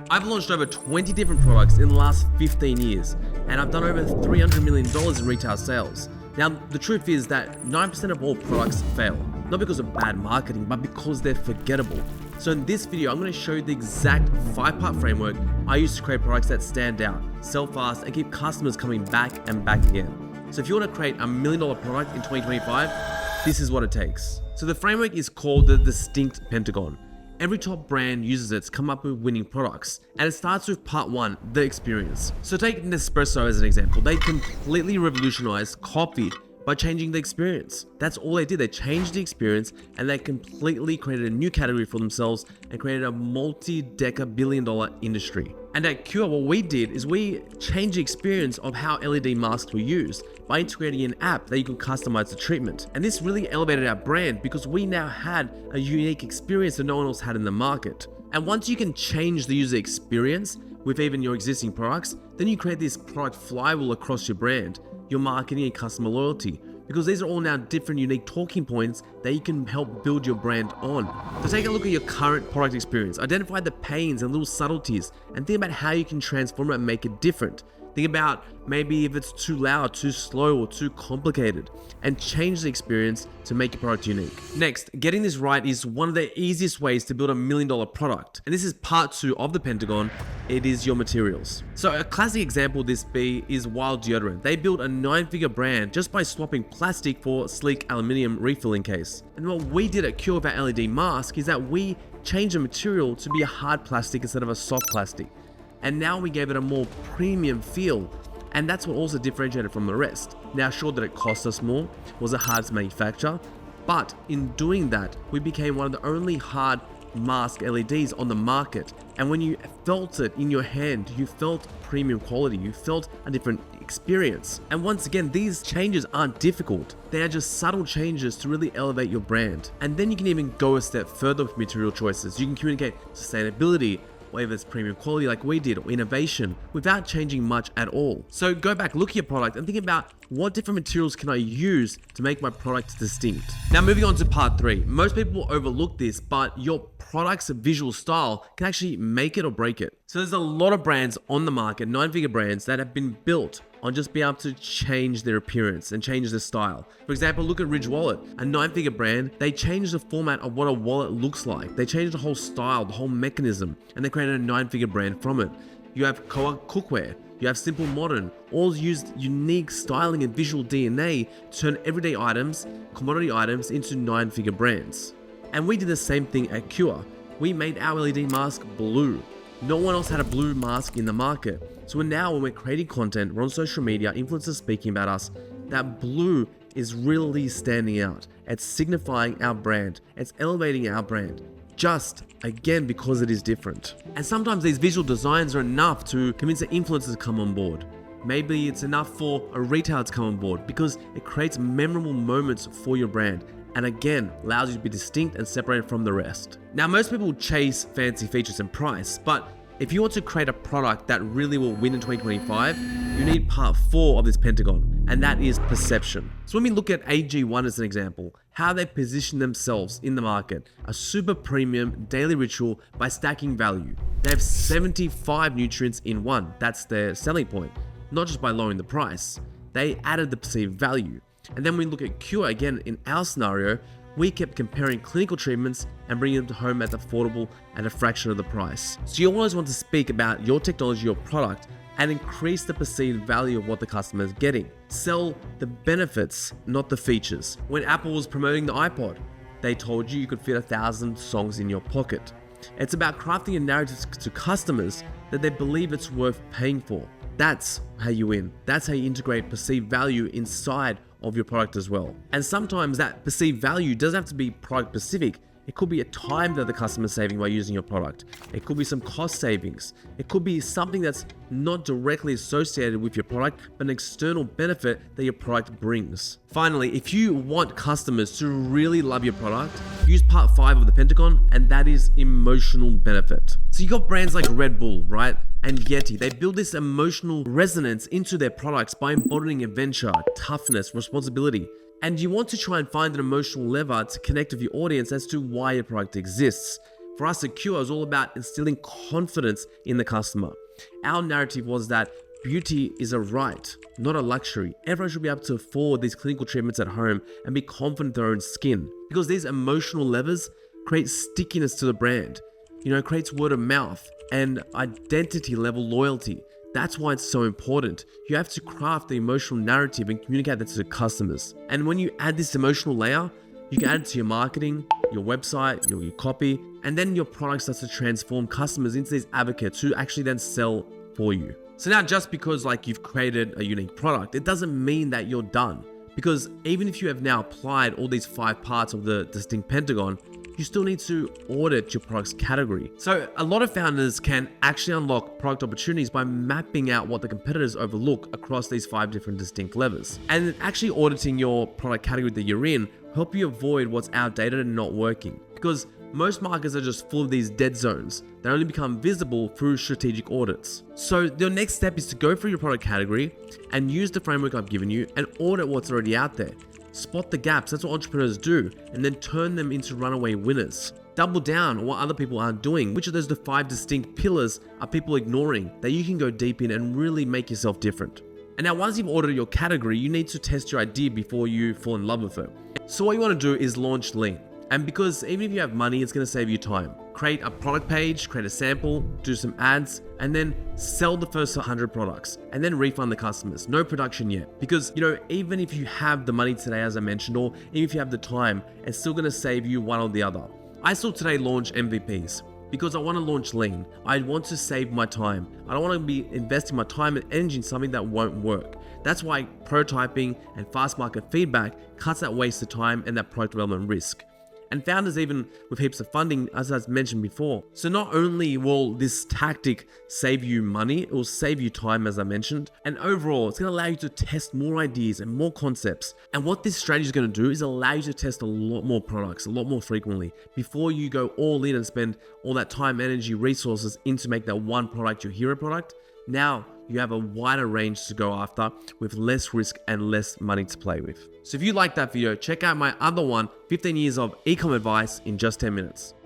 I've launched over 20 different products in the last 15 years, and I've done over $300 million in retail sales. Now, the truth is that 9% of all products fail, not because of bad marketing, but because they're forgettable. So in this video, I'm going to show you the exact 5-part framework I use to create products that stand out, sell fast, and keep customers coming back and back again. So if you want to create $1 million product in 2025, this is what it takes. So the framework is called the distinct Pentagon. Every top brand uses it to come up with winning products, and it starts with part 1, the experience. So take Nespresso as an example. They completely revolutionized coffee by changing the experience. That's all they did. They changed the experience and they completely created a new category for themselves and created a multi-billion-dollar industry. And at Qure, what we did is we changed the experience of how LED masks were used by integrating an app that you can customize the treatment. And this really elevated our brand because we now had a unique experience that no one else had in the market. And once you can change the user experience with even your existing products, then you create this product flywheel across your brand, your marketing and customer loyalty, because these are all now different unique talking points that you can help build your brand on. So take a look at your current product experience, identify the pains and little subtleties, and think about how you can transform it and make it different. Think about maybe if it's too loud, too slow, or too complicated, and change the experience to make your product unique. Next, getting this right is one of the easiest ways to build $1 million product. And this is part 2 of the Pentagon. It is your materials. So a classic example of this is Wild Deodorant. They built a 9-figure brand just by swapping plastic for a sleek aluminum refilling case. And what we did at Qure with our LED mask is that we changed the material to be a hard plastic instead of a soft plastic. And now we gave it a more premium feel, and that's what also differentiated from the rest. Now, sure that it cost us more, was it hard to manufacture, but in doing that, we became one of the only hard mask LEDs on the market. And when you felt it in your hand, you felt premium quality, you felt a different experience. And once again, these changes aren't difficult. They are just subtle changes to really elevate your brand. And then you can even go a step further with material choices. You can communicate sustainability, whether it's premium quality like we did, or innovation, without changing much at all. So go back, look at your product and think about what different materials can I use to make my product distinct. Now moving on to part 3. Most people overlook this, but your product's visual style can actually make it or break it. So there's a lot of brands on the market, 9-figure brands, that have been built on just being able to change their appearance and change their style. For example, look at Ridge Wallet, a 9-figure brand. They changed the format of what a wallet looks like. They changed the whole style, the whole mechanism, and they created a 9-figure brand from it. You have Qure, you have Simple Modern, all used unique styling and visual DNA to turn everyday items, commodity items, into 9-figure brands. And we did the same thing at Qure. We made our LED mask blue. No one else had a blue mask in the market. So now when we're creating content, we're on social media, influencers speaking about us, that blue is really standing out. It's signifying our brand. It's elevating our brand. Just, again, because it is different. And sometimes these visual designs are enough to convince the influencers to come on board. Maybe it's enough for a retailer to come on board because it creates memorable moments for your brand. And again, allows you to be distinct and separated from the rest. Now, most people chase fancy features and price, but if you want to create a product that really will win in 2025, you need part 4 of this Pentagon, and that is perception. So when we look at AG1 as an example, how they position themselves in the market, a super premium daily ritual by stacking value. They have 75 nutrients in one. That's their selling point, not just by lowering the price. They added the perceived value. And then we look at Qure, again, in our scenario, we kept comparing clinical treatments and bringing them to home at affordable and a fraction of the price. So you always want to speak about your technology, your product, and increase the perceived value of what the customer is getting. Sell the benefits, not the features. When Apple was promoting the iPod, they told you could fit 1,000 songs in your pocket. It's about crafting a narrative to customers that they believe it's worth paying for. That's how you win. That's how you integrate perceived value inside of your product as well. And sometimes that perceived value doesn't have to be product specific. It could be a time that the customer is saving by using your product. It could be some cost savings. It could be something that's not directly associated with your product, but an external benefit that your product brings. Finally, if you want customers to really love your product, use part 5 of the Pentagon, and that is emotional benefit. So you got brands like Red Bull, right? And Yeti. They build this emotional resonance into their products by embodying adventure, toughness, responsibility. And you want to try and find an emotional lever to connect with your audience as to why your product exists. For us at Qure, it was all about instilling confidence in the customer. Our narrative was that beauty is a right, not a luxury. Everyone should be able to afford these clinical treatments at home and be confident in their own skin. Because these emotional levers create stickiness to the brand. Creates word of mouth and identity level loyalty. That's why it's so important. You have to craft the emotional narrative and communicate that to the customers. And when you add this emotional layer, you can add it to your marketing, your website, your copy, and then your product starts to transform customers into these advocates who actually then sell for you. So now just because you've created a unique product, it doesn't mean that you're done. Because even if you have now applied all these 5 parts of the distinct Pentagon, you still need to audit your product's category. So a lot of founders can actually unlock product opportunities by mapping out what the competitors overlook across these 5 different distinct levers. And actually auditing your product category that you're in help you avoid what's outdated and not working. Because most markets are just full of these dead zones that only become visible through strategic audits. So your next step is to go through your product category and use the framework I've given you and audit what's already out there. Spot the gaps, that's what entrepreneurs do, and then turn them into runaway winners. Double down on what other people aren't doing. Which of those the 5 distinct pillars are people ignoring that you can go deep in and really make yourself different? And now once you've audited your category, you need to test your idea before you fall in love with it. So what you want to do is launch lean. And because even if you have money, it's going to save you time. Create a product page, create a sample, do some ads, and then sell the first 100 products and then refund the customers. No production yet. Because, even if you have the money today, as I mentioned, or even if you have the time, it's still going to save you one or the other. I still today launch MVPs because I want to launch lean. I want to save my time. I don't want to be investing my time and energy in something that won't work. That's why prototyping and fast market feedback cuts that wasted time and that product development risk. And founders, even with heaps of funding, as I mentioned before. So not only will this tactic save you money, it will save you time, as I mentioned. And overall, it's going to allow you to test more ideas and more concepts. And what this strategy is going to do is allow you to test a lot more products, a lot more frequently, before you go all in and spend all that time, energy, resources into make that one product your hero product. Now you have a wider range to go after with less risk and less money to play with. So if you like that video, check out my other one, 15 years of e-com advice in just 10 minutes.